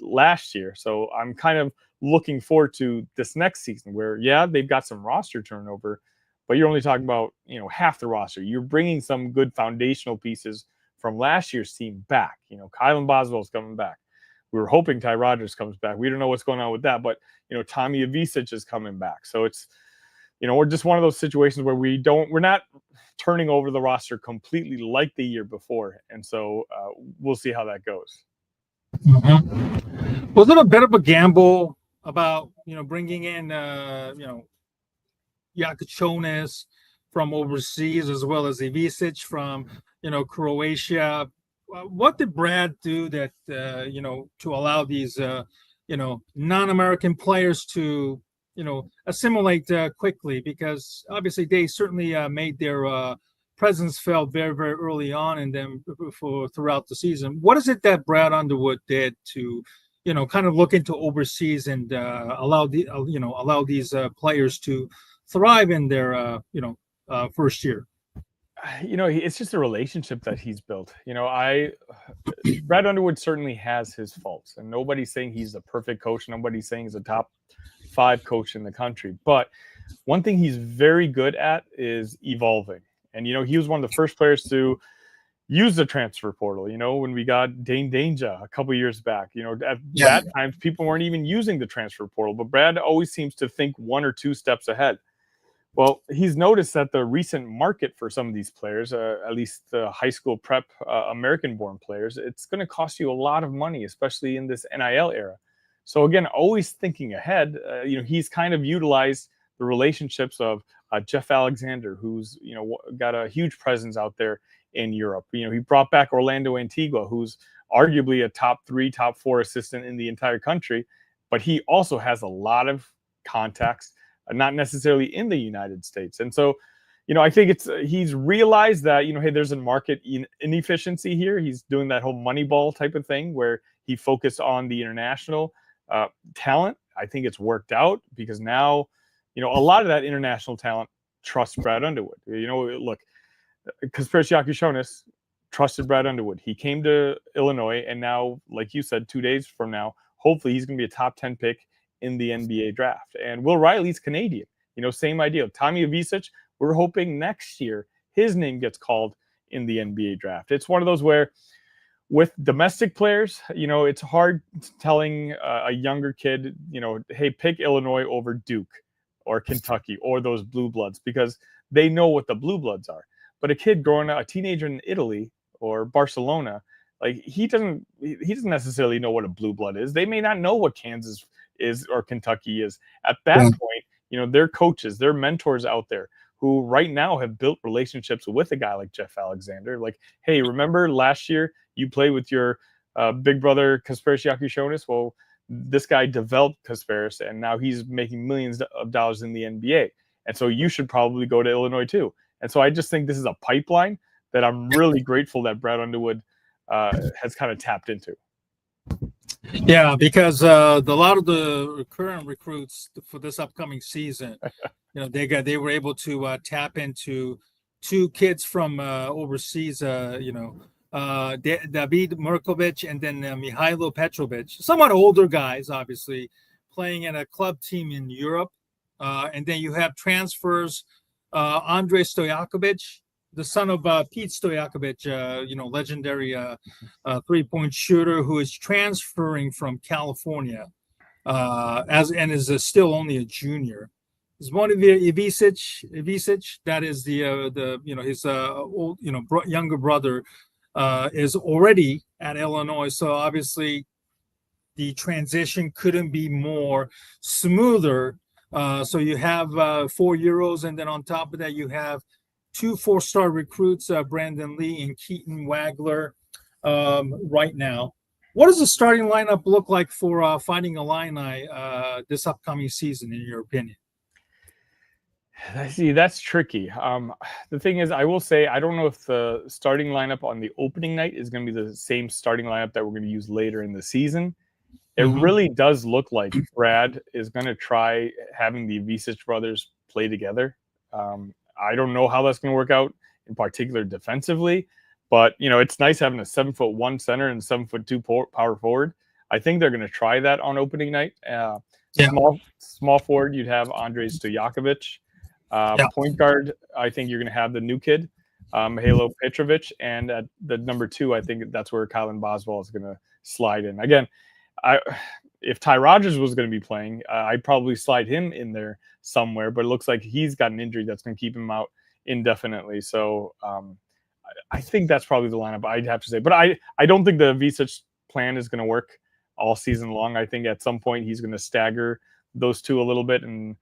[SPEAKER 2] last year. So I'm kind of looking forward to this next season where, they've got some roster turnover, but you're only talking about, half the roster. You're bringing some good foundational pieces from last year's team back. Kylan Boswell's coming back. We were hoping Ty Rodgers comes back. We don't know what's going on with that, but, Tommy Ivisic is coming back. So it's, we're just one of those situations where we're not turning over the roster completely like the year before. And so we'll see how that goes.
[SPEAKER 1] Mm-hmm. Was it a bit of a gamble about, bringing in, Yakuchonis from overseas, as well as Ivisic from, Croatia? What did Brad do that, to allow these, non-American players to, assimilate quickly? Because obviously they certainly made their presence felt very, very early on in them throughout the season. What is it that Brad Underwood did to, kind of look into overseas and allow these players to thrive in their, first year?
[SPEAKER 2] It's just a relationship that he's built. Brad Underwood certainly has his faults, and nobody's saying he's the perfect coach. Nobody's saying he's a top 5 coach in the country. But one thing he's very good at is evolving. And, he was one of the first players to use the transfer portal. When we got Dane Danger a couple years back, at that time, people weren't even using the transfer portal. But Brad always seems to think 1 or 2 steps ahead. Well, he's noticed that the recent market for some of these players, at least the high school prep American-born players, it's going to cost you a lot of money, especially in this NIL era. So again, always thinking ahead, he's kind of utilized the relationships of Jeff Alexander, who's, got a huge presence out there in Europe. He brought back Orlando Antigua, who's arguably a top 3, top 4 assistant in the entire country, but he also has a lot of contacts, not necessarily in the United States. And so, I think he's realized that, hey, there's a market inefficiency here. He's doing that whole Moneyball type of thing where he focused on the international talent. I think it's worked out because now, a lot of that international talent trusts Brad Underwood. Look, Kasparis Yakushonis trusted Brad Underwood. He came to Illinois, and now, like you said, 2 days from now, hopefully he's going to be a top 10 pick in the NBA draft. And Will Riley's Canadian. Same idea. Tommy Ivisic, we're hoping next year his name gets called in the NBA draft. It's one of those where with domestic players, it's hard telling a younger kid, hey, pick Illinois over Duke or Kentucky or those blue bloods, because they know what the blue bloods are. But a kid growing up, a teenager in Italy or Barcelona, like he doesn't necessarily know what a blue blood is. They may not know what Kansas is or Kentucky is. At that point, their coaches, their mentors out there who right now have built relationships with a guy like Jeff Alexander. Like, hey, remember last year you played with your big brother Kasparis Yakushonis? Well, this guy developed Kasparis, and now he's making millions of dollars in the NBA. And so you should probably go to Illinois too. And so I just think this is a pipeline that I'm really grateful that Brad Underwood has kind of tapped into.
[SPEAKER 1] Yeah, because a lot of the current recruits for this upcoming season, they were able to tap into 2 kids from overseas, David Murkovic and then Mihailo Petrovic, somewhat older guys, obviously, playing in a club team in Europe. And then you have transfers, Andrei Stojakovic the son of Pete Stojakovic, legendary three-point shooter who is transferring from California is still only a junior. Zvonimir Ivisic, that is his younger brother, is already at Illinois. So obviously, the transition couldn't be more smoother. So you have 4 Euros, and then on top of that, you have 2 4-star recruits, Brandon Lee and Keaton Wagler, right now. What does the starting lineup look like for Fighting Illini this upcoming season, in your opinion?
[SPEAKER 2] I see, that's tricky. The thing is, I will say, I don't know if the starting lineup on the opening night is going to be the same starting lineup that we're going to use later in the season. It really does look like Brad is going to try having the Ivisic brothers play together. I don't know how that's going to work out, in particular defensively, but it's nice having a 7'1" center and 7'2" power forward. I think they're going to try that on opening night. Small forward, you'd have Andrej Stojakovic. Point guard, I think you're going to have the new kid, Halo Petrovic, and at the number 2, I think that's where Kylan Boswell is going to slide in. Again, if Ty Rodgers was going to be playing, I'd probably slide him in there somewhere, but it looks like he's got an injury that's going to keep him out indefinitely. So I think that's probably the lineup I'd have to say. But I don't think the Ivisic plan is going to work all season long. I think at some point he's going to stagger those two a little bit and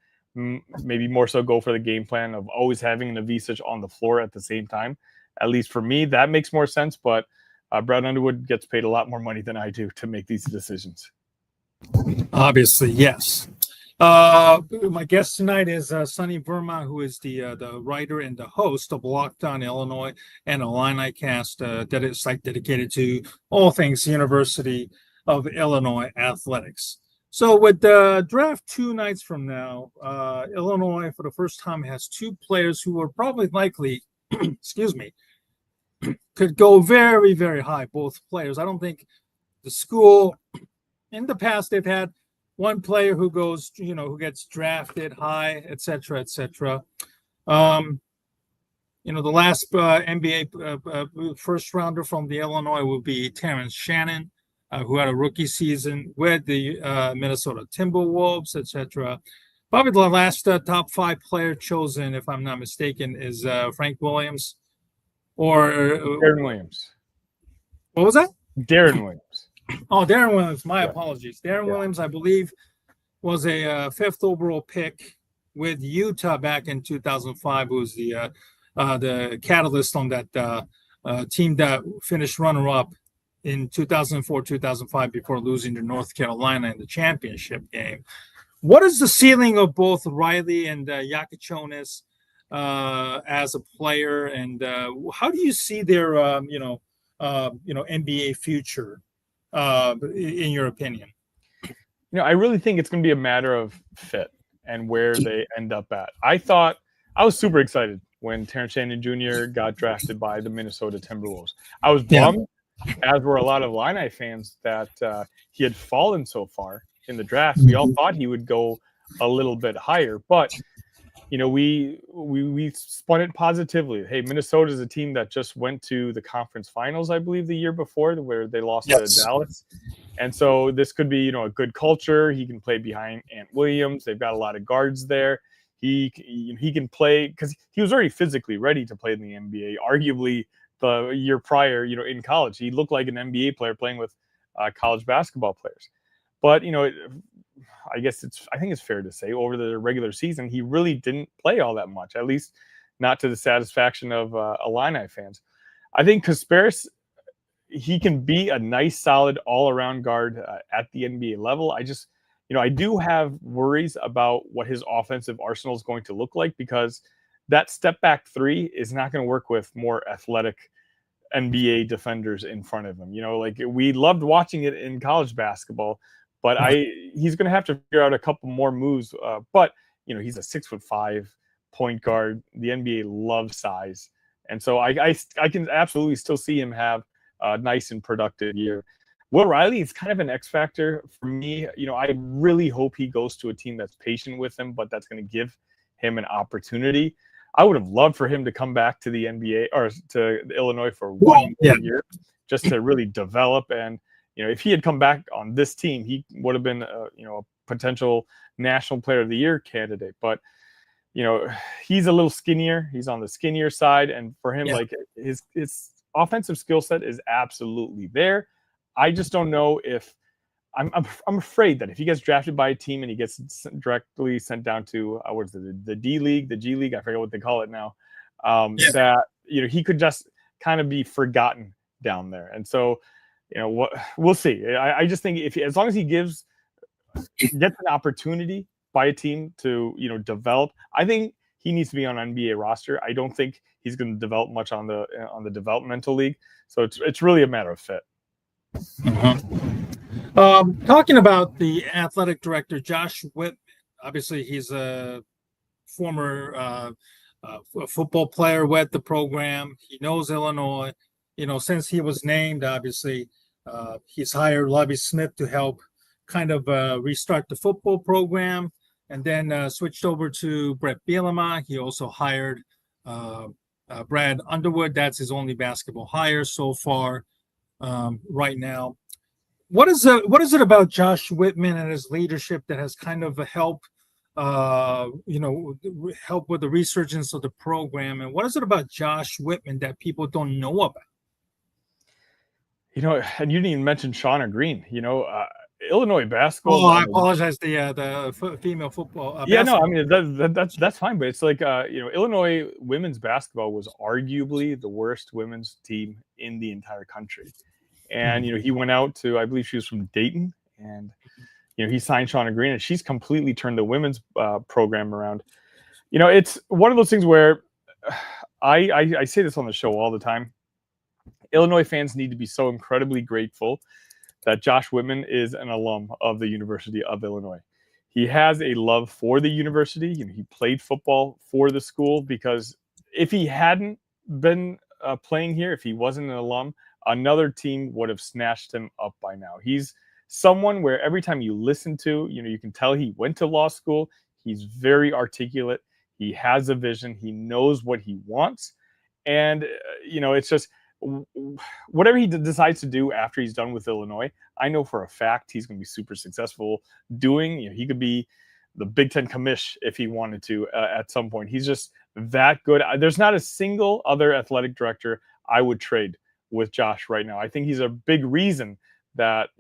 [SPEAKER 2] maybe more so go for the game plan of always having an Ivisic on the floor at the same time. At least for me, that makes more sense. But Brad Underwood gets paid a lot more money than I do to make these decisions.
[SPEAKER 1] Obviously, yes. My guest tonight is Sunny Verma, who is the writer and the host of Locked On Illinois and Illinicast, that is site dedicated to all things University of Illinois athletics. So with the draft 2 nights from now, Illinois for the first time has 2 players who are probably likely, could go very, very high, both players. I don't think the school, in the past, they've had one player who goes, who gets drafted high, et cetera, et cetera. The last NBA first rounder from the Illinois will be Terrence Shannon, who had a rookie season with the Minnesota Timberwolves, et cetera. Probably the last top 5 player chosen, if I'm not mistaken, is Frank Williams. Or
[SPEAKER 2] Darren Williams.
[SPEAKER 1] What was that?
[SPEAKER 2] Darren Williams.
[SPEAKER 1] Oh, Darren Williams. My apologies. Darren Williams, I believe, was a 5th overall pick with Utah back in 2005. Who was the catalyst on that team that finished runner-up in 2004, 2005 before losing to North Carolina in the championship game. What is the ceiling of both Riley and Yakichonis as a player, and how do you see their NBA future in your opinion?
[SPEAKER 2] I really think it's going to be a matter of fit and where they end up at. I was super excited when Terrence Shannon Jr. got drafted by the Minnesota Timberwolves. I was bummed, as were a lot of Illini fans, that he had fallen so far in the draft. We all thought he would go a little bit higher, but we spun it positively. Hey, Minnesota is a team that just went to the conference finals, I believe, the year before, where they lost to Dallas. And so this could be, a good culture. He can play behind Ant Williams. They've got a lot of guards there. He can play because he was already physically ready to play in the NBA. Arguably, the year prior, in college, he looked like an NBA player playing with college basketball players. But I think it's fair to say over the regular season, he really didn't play all that much, at least not to the satisfaction of Illini fans. I think Kasparis, he can be a nice, solid, all-around guard at the NBA level. I do have worries about what his offensive arsenal is going to look like, because that step-back 3 is not going to work with more athletic NBA defenders in front of him. We loved watching it in college basketball, but he's going to have to figure out a couple more moves. But he's a 6'5" point guard. The NBA loves size, and so I can absolutely still see him have a nice and productive year. Will Riley is kind of an X factor for me. I really hope he goes to a team that's patient with him, but that's going to give him an opportunity. I would have loved for him to come back to the NBA or to Illinois for one more year, just to really develop. And if he had come back on this team, he would have been a potential National Player of the Year candidate. But he's a little skinnier. He's on the skinnier side, and for him, like his offensive skill set is absolutely there. I just don't know if I'm afraid that if he gets drafted by a team and he gets directly sent down to what's the D League, the G League, I forget what they call it now, that he could just kind of be forgotten down there. And so what we'll see. I just think as long as he gets an opportunity by a team to develop, I think he needs to be on an NBA roster. I don't think he's going to develop much on the developmental league. So it's really a matter of fit.
[SPEAKER 1] Talking about the athletic director, Josh Whitman, obviously he's a former football player with the program. He knows Illinois. Since he was named, obviously, he's hired Lovie Smith to help kind of restart the football program, and then switched over to Brett Bielema. He also hired Brad Underwood. That's his only basketball hire so far right now. What is it about Josh Whitman and his leadership that has kind of helped help with the resurgence of the program? And what is it about Josh Whitman that people don't know about?
[SPEAKER 2] And you didn't even mention Shauna Green. Illinois basketball.
[SPEAKER 1] Oh, I apologize. The female football.
[SPEAKER 2] Yeah, no, I mean that's fine, but it's like Illinois women's basketball was arguably the worst women's team in the entire country. And he went out to, I believe she was from Dayton, and he signed Shauna Green, and she's completely turned the women's program around. It's one of those things where I say this on the show all the time. Illinois fans need to be so incredibly grateful that Josh Whitman is an alum of the University of Illinois. He has a love for the university. He played football for the school, because if he hadn't been playing here, if he wasn't an alum, another team would have snatched him up by now. He's someone where every time you listen to, you can tell he went to law school. He's very articulate. He has a vision. He knows what he wants. And, it's just whatever he decides to do after he's done with Illinois, I know for a fact he's going to be super successful doing. He could be the Big Ten commish if he wanted to at some point. He's just that good. There's not a single other athletic director I would trade with Josh right now. I think he's a big reason that,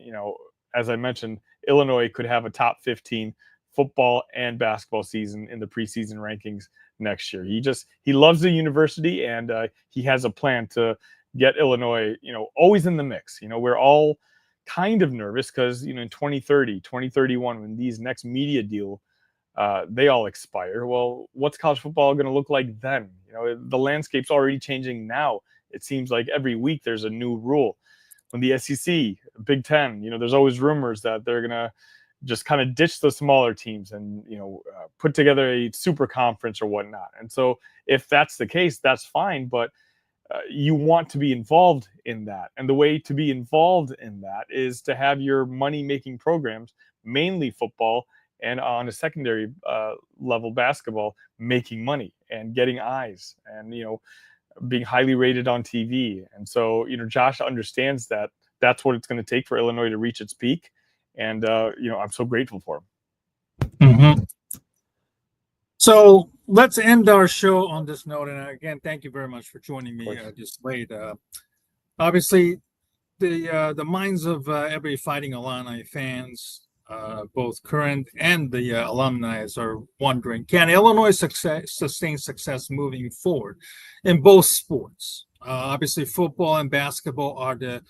[SPEAKER 2] as I mentioned, Illinois could have a top 15 football and basketball season in the preseason rankings next year. He loves the university, and he has a plan to get Illinois, always in the mix. We're all kind of nervous because, in 2030, 2031, when these next media deal, they all expire. Well, what's college football going to look like then? The landscape's already changing now. It seems like every week there's a new rule. When the SEC, Big Ten, there's always rumors that they're going to just kind of ditch the smaller teams and, put together a super conference or whatnot. And so if that's the case, that's fine. But you want to be involved in that. And the way to be involved in that is to have your money-making programs, mainly football, and on a secondary level basketball, making money and getting eyes and, being highly rated on TV. And so, Josh understands that that's what it's going to take for Illinois to reach its peak. And, I'm so grateful for him.
[SPEAKER 1] Mm-hmm. So let's end our show on this note. And again, thank you very much for joining me this late. Obviously, the minds of every Fighting Illini fans, both current and the alumni, are wondering, can Illinois sustain success moving forward in both sports? Obviously, football and basketball are the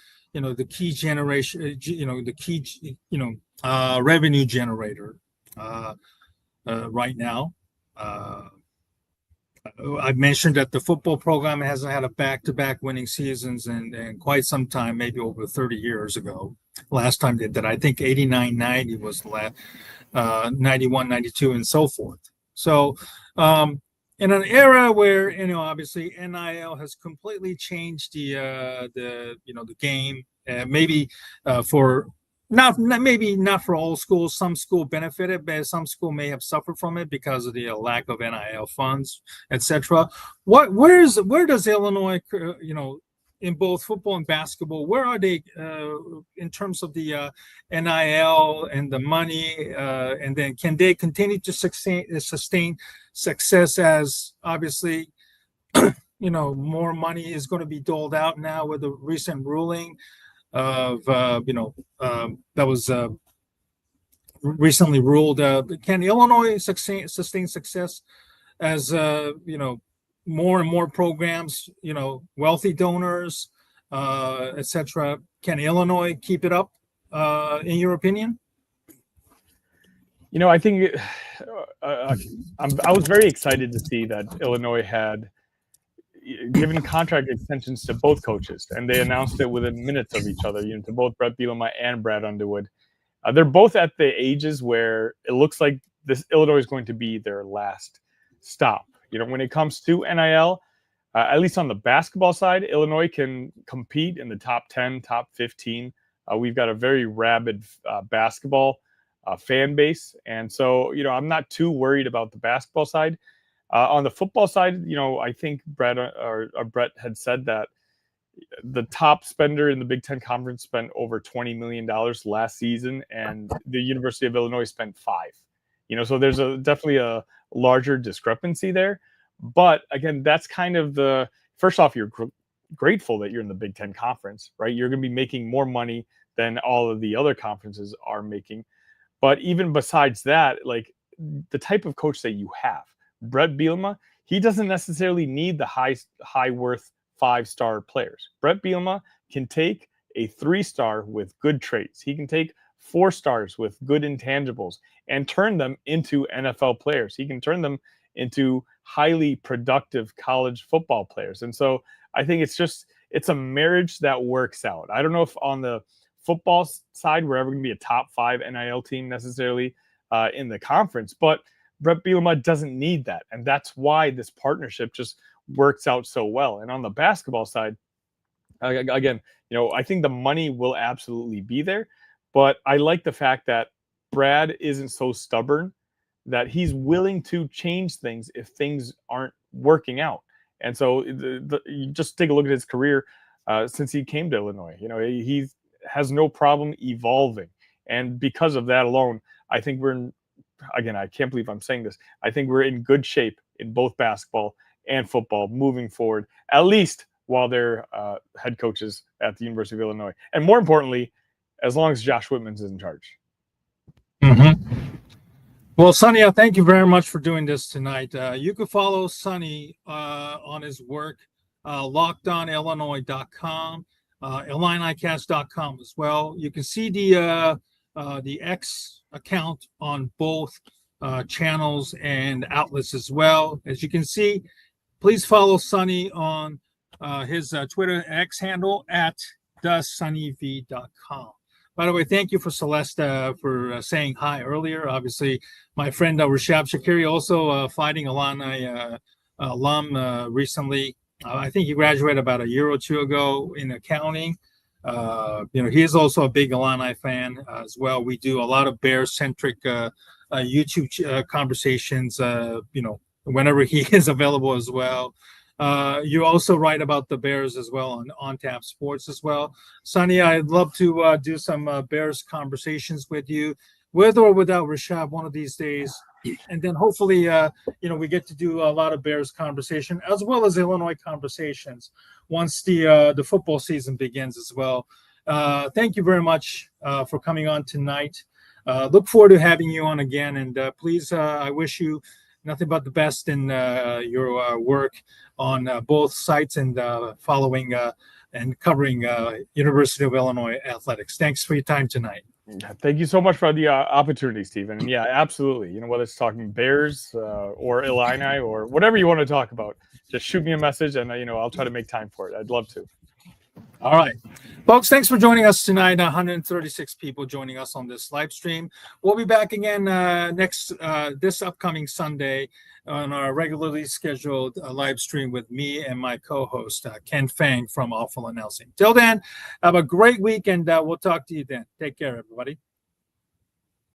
[SPEAKER 1] key generation, the key, revenue generator right now. I mentioned that the football program hasn't had a back-to-back winning seasons in quite some time, maybe over 30 years ago. Last time they did, I think 89-90 was the last, 91-92 and so forth. So in an era where, obviously NIL has completely changed the game, maybe for maybe not for all schools. Some school benefited, but some school may have suffered from it because of the lack of NIL funds, etc. Where does Illinois, in both football and basketball, where are they in terms of the NIL and the money, and then can they continue to sustain success as obviously more money is going to be doled out now with the recent ruling of that was recently ruled. Can Illinois sustain success as more and more programs, wealthy donors, etc. Can Illinois keep it up, in your opinion?
[SPEAKER 2] I think I was very excited to see that Illinois had given contract extensions to both coaches, and they announced it within minutes of each other, to both Brett Bielema and Brad Underwood. They're both at the ages where it looks like this Illinois is going to be their last stop. When it comes to NIL, at least on the basketball side, Illinois can compete in the top 10, top 15. We've got a very rabid basketball fan base. And so, I'm not too worried about the basketball side. On the football side, I think Brett had said that the top spender in the Big Ten Conference spent over $20 million last season, and the University of Illinois spent $5 million. So there's definitely a larger discrepancy there. But again, that's kind of first off, you're grateful that you're in the Big Ten Conference, right? You're going to be making more money than all of the other conferences are making. But even besides that, like the type of coach that you have, Brett Bielema, he doesn't necessarily need the high worth 5-star players. Brett Bielema can take a 3-star with good traits. He can take 4 stars with good intangibles and turn them into NFL players. He can turn them into highly productive college football players. And so I think it's a marriage that works out. I don't know if on the football side we're ever going to be a top 5 NIL team necessarily in the conference, but Brett Bielema doesn't need that. And that's why this partnership just works out so well. And on the basketball side, again, I think the money will absolutely be there, but I like the fact that Brad isn't so stubborn that he's willing to change things if things aren't working out. And so you just take a look at his career since he came to Illinois. He has no problem evolving. And because of that alone, I think again, I can't believe I'm saying this, I think we're in good shape in both basketball and football moving forward, at least while they're head coaches at the University of Illinois. And more importantly, as long as Josh Whitman's in charge.
[SPEAKER 1] Mm-hmm. Well, Sunny, thank you very much for doing this tonight. You can follow Sunny on his work, LockedOnIllinois.com, Illinicast.com as well. You can see the X account on both channels and outlets as well. As you can see, please follow Sunny on his Twitter X handle at thesunnyv.com. By the way, thank you for Celeste for saying hi earlier. Obviously, my friend Rashab Shakiri, also fighting Illini alum recently. I think he graduated about a year or two ago in accounting. He is also a big Illini fan as well. We do a lot of Bears-centric YouTube conversations, whenever he is available as well. You also write about the Bears as well on Tap Sports as well. Sunny, I'd love to do some Bears conversations with you, with or without Rashab, one of these days. And then hopefully, we get to do a lot of Bears conversation as well as Illinois conversations once the football season begins as well. Thank you very much for coming on tonight. Look forward to having you on again. And please, I wish you nothing but the best in your work on both sites and following and covering University of Illinois athletics. Thanks for your time tonight.
[SPEAKER 2] Thank you so much for the opportunity, Stephen. And yeah, absolutely. Whether it's talking Bears or Illini or whatever you want to talk about, just shoot me a message and, I'll try to make time for it. I'd love to.
[SPEAKER 1] All right, folks, thanks for joining us tonight. 136 people joining us on this live stream. We'll be back again this upcoming Sunday on our regularly scheduled live stream with me and my co-host, Ken Fang from Awful Announcing. Till then, have a great week, and we'll talk to you then. Take care, everybody.